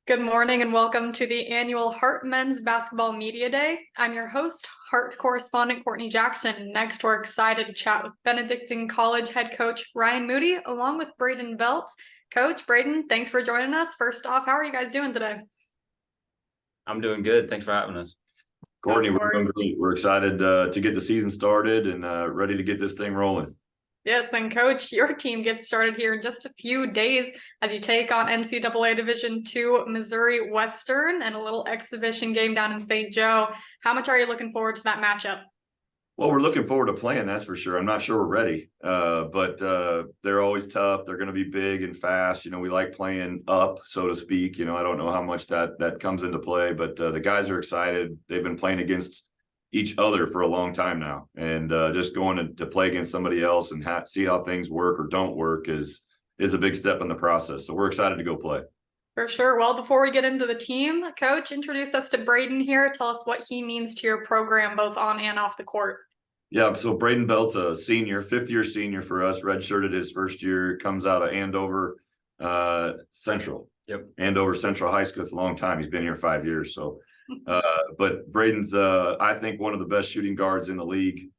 Good morning and welcome to the annual Hart Men's Basketball Media Day. I'm your host, Hart correspondent Courtney Jackson. Next, we're excited to chat with Benedictine College head coach Ryan Moody, along with Braden Belt. Coach Braden, thanks for joining us. First off, how are you guys doing today? I'm doing good. Thanks for having us. Courtney, we're doing great. We're excited to get the season started and ready to get this thing rolling. Yes, and Coach, your team gets started here in just a few days as you take on NCAA Division II Missouri Western and a little exhibition game down in St. Joe. How much are you looking forward to that matchup? Well, we're looking forward to playing, that's for sure. I'm not sure we're ready, but they're always tough. They're going to be big and fast. We like playing up, so to speak. I don't know how much that comes into play, but the guys are excited. They've been playing against each other for a long time now, and just going to play against somebody else and see how things work or don't work is a big step in the process. So we're excited to go play. For sure. Well, before we get into the team, Coach, introduce us to Braden here. Tell us what he means to your program, both on and off the court. Yeah, so Braden Belt's a senior, fifth-year senior for us, redshirted his first year, comes out of Andover Central. Yep. Andover Central High School. It's a long time. He's been here 5 years. So, but Braden's, I think, one of the best shooting guards in the league.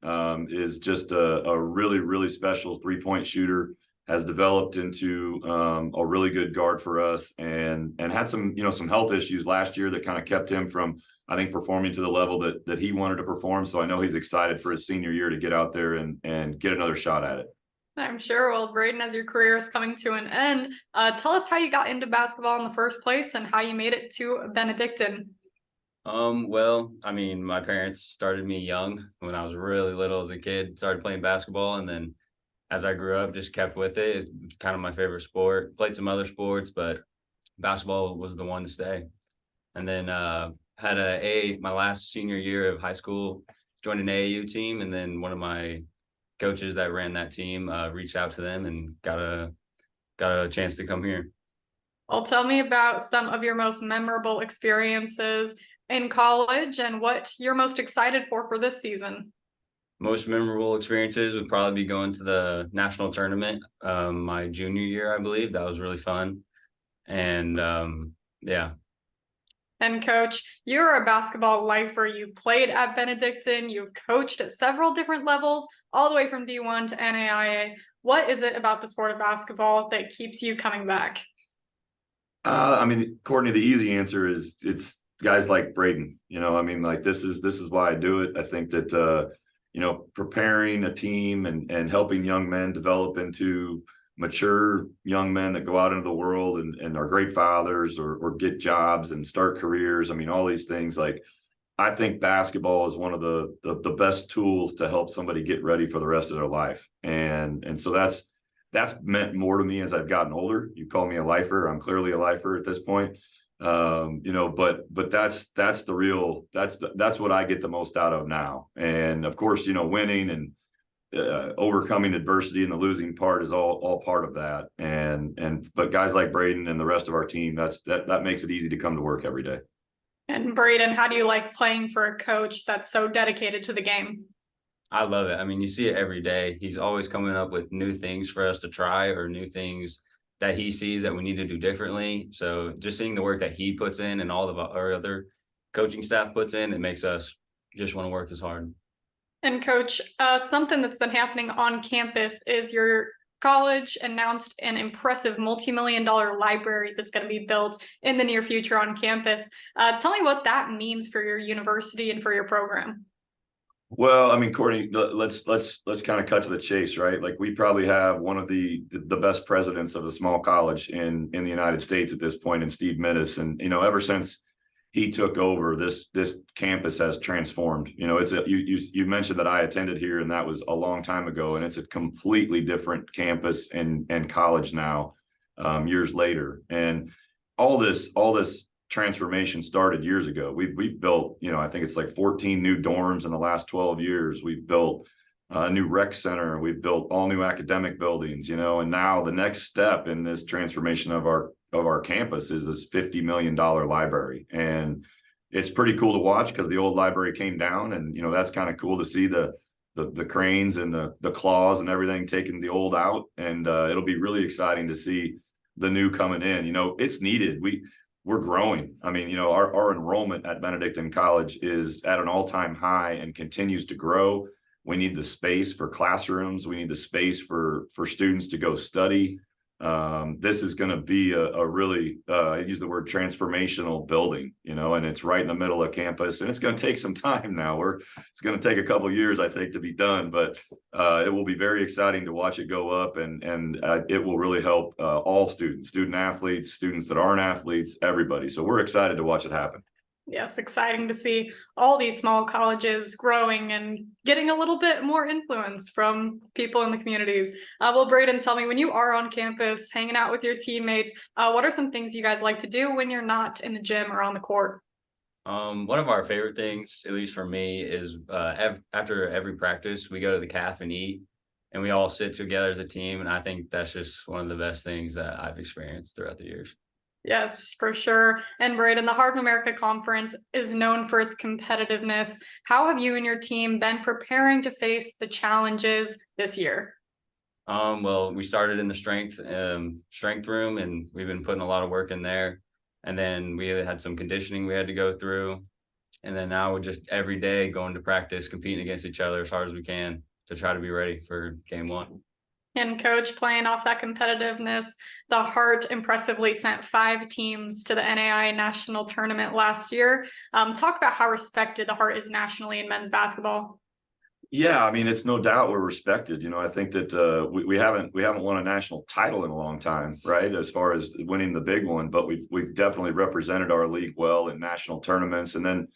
Is just a really, really special three-point shooter. Has developed into a really good guard for us, and had some health issues last year that kind of kept him from, I think, performing to the level that he wanted to perform. So I know he's excited for his senior year to get out there and get another shot at it. I'm sure. Well, Braden, as your career is coming to an end, tell us how you got into basketball in the first place and how you made it to Benedictine. Well, my parents started me young when I was really little as a kid, started playing basketball, and then as I grew up, just kept with it. It's kind of my favorite sport. Played some other sports, but basketball was the one to stay. And then had my last senior year of high school, joined an AAU team, and then one of my coaches that ran that team reached out to them and got a chance to come here. Well, tell me about some of your most memorable experiences in college and what you're most excited for this season. Most memorable experiences would probably be going to the national tournament my junior year, I believe. That was really fun. And yeah. And Coach, you're a basketball lifer. You played at Benedictine. You've coached at several different levels, all the way from D1 to NAIA. What is it about the sport of basketball that keeps you coming back? Courtney, the easy answer is it's guys like Braden. This is why I do it. I think that preparing a team and helping young men develop into mature young men that go out into the world and are great fathers or get jobs and start careers. All these things, I think basketball is one of the best tools to help somebody get ready for the rest of their life. And so that's meant more to me as I've gotten older. You call me a lifer. I'm clearly a lifer at this point. But that's what I get the most out of now. And of course, winning and overcoming adversity and the losing part is all part of that. But guys like Braden and the rest of our team, that makes it easy to come to work every day. And Braden, how do you like playing for a coach that's so dedicated to the game? I love it. You see it every day. He's always coming up with new things for us to try or new things that he sees that we need to do differently. So just seeing the work that he puts in and all of our other coaching staff puts in, it makes us just want to work as hard. And Coach, something that's been happening on campus is your college announced an impressive multi-million-dollar library that's going to be built in the near future on campus. Tell me what that means for your university and for your program. Well, Courtney, let's kind of cut to the chase, right? We probably have one of the best presidents of a small college in the United States at this point in Steve Mittis. And, ever since he took over, this campus has transformed. You mentioned that I attended here, and that was a long time ago, and it's a completely different campus and college now, years later. And all this transformation started years ago. We've built, I think it's 14 new dorms in the last 12 years. We've built a new rec center. We've built all new academic buildings, and now the next step in this transformation of our campus is this $50 million library. And it's pretty cool to watch because the old library came down, and, that's kind of cool to see the cranes and the claws and everything taking the old out. And it'll be really exciting to see the new coming in. It's needed. we're growing. I mean, our enrollment at Benedictine College is at an all-time high and continues to grow. We need the space for classrooms. We need the space for students to go study. This is going to be a really, I use the word transformational building, and it's right in the middle of campus, and it's going to take some time now. It's going to take a couple of years, I think, to be done, but it will be very exciting to watch it go up, and it will really help all students, student athletes, students that aren't athletes, everybody. So we're excited to watch it happen. Yes, exciting to see all these small colleges growing and getting a little bit more influence from people in the communities. Well, Braden, tell me, when you are on campus hanging out with your teammates, what are some things you guys like to do when you're not in the gym or on the court? One of our favorite things, at least for me, is after every practice, we go to the caf and eat, and we all sit together as a team. And I think that's just one of the best things that I've experienced throughout the years. Yes, for sure. And Braden, the Heart of America Conference is known for its competitiveness. How have you and your team been preparing to face the challenges this year? Well, we started in the strength room, and we've been putting a lot of work in there. And then we had some conditioning we had to go through. And then now we're just every day going to practice, competing against each other as hard as we can to try to be ready for game one. And Coach, playing off that competitiveness, the Heart impressively sent 5 teams to the NAIA National Tournament last year. Talk about how respected the Heart is nationally in men's basketball. Yeah, I mean, it's no doubt we're respected. I think that we haven't won a national title in a long time, right? As far as winning the big one, but we've definitely represented our league well in national tournaments. And then,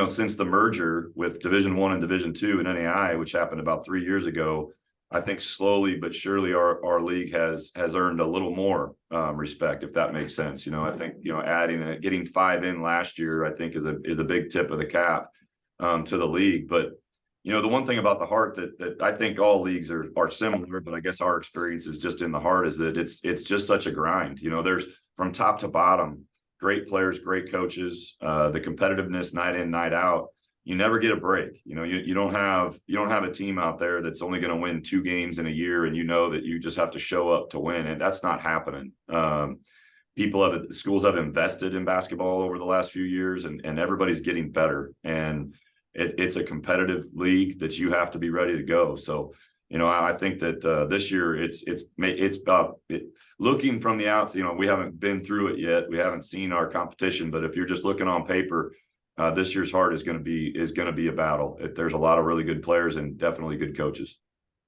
since the merger with Division I and Division II and NAIA, which happened about 3 years ago, I think slowly but surely our league has earned a little more respect, if that makes sense. I think getting 5 in last year, I think is a big tip of the cap to the league. But the one thing about the Heart that I think all leagues are similar, but I guess our experience is just in the Heart, is that it's just such a grind. There's from top to bottom great players, great coaches, the competitiveness night in, night out. You never get a break. You don't have a team out there that's only going to win 2 games in a year, and that you just have to show up to win, and that's not happening. Schools have invested in basketball over the last few years, and everybody's getting better, and it's a competitive league that you have to be ready to go. So, I think that this year it's looking from the outside. We haven't been through it yet. We haven't seen our competition, but if you're just looking on paper, this year's Heart is going to be a battle. There's a lot of really good players and definitely good coaches.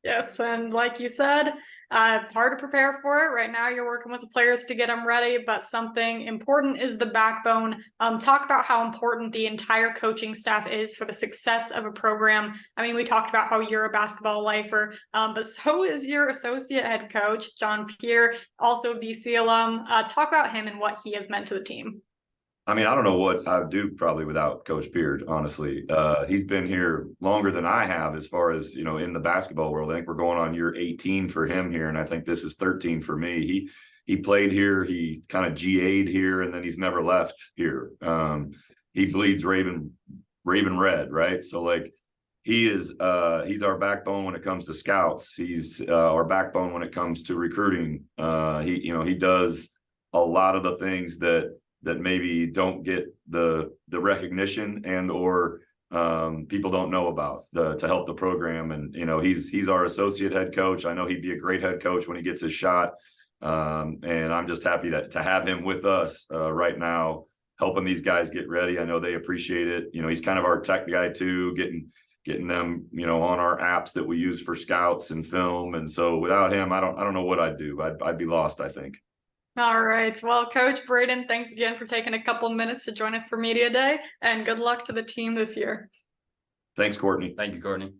Yes, and like you said, hard to prepare for it. Right now, you're working with the players to get them ready, but something important is the backbone. Talk about how important the entire coaching staff is for the success of a program. I mean, we talked about how you're a basketball lifer, but so is your associate head coach, John Pierre, also a BC alum. Talk about him and what he has meant to the team. I mean, I don't know what I would do probably without Coach Beard, honestly. He's been here longer than I have as far as, in the basketball world. I think we're going on year 18 for him here, and I think this is 13 for me. He played here, he kind of GA'd here, and then he's never left here. He bleeds Raven red, right? So he's our backbone when it comes to scouts. He's our backbone when it comes to recruiting. He does a lot of the things that maybe don't get the recognition and or people don't know about to help the program. And he's our associate head coach. I know he'd be a great head coach when he gets his shot, and I'm just happy to have him with us right now, helping these guys get ready. I know they appreciate it. He's kind of our tech guy too, getting them on our apps that we use for scouts and film. And so without him, I don't know what I'd do. I'd be lost, I think. All right. Well, Coach Braden, thanks again for taking a couple minutes to join us for Media Day, and good luck to the team this year. Thanks, Courtney. Thank you, Courtney.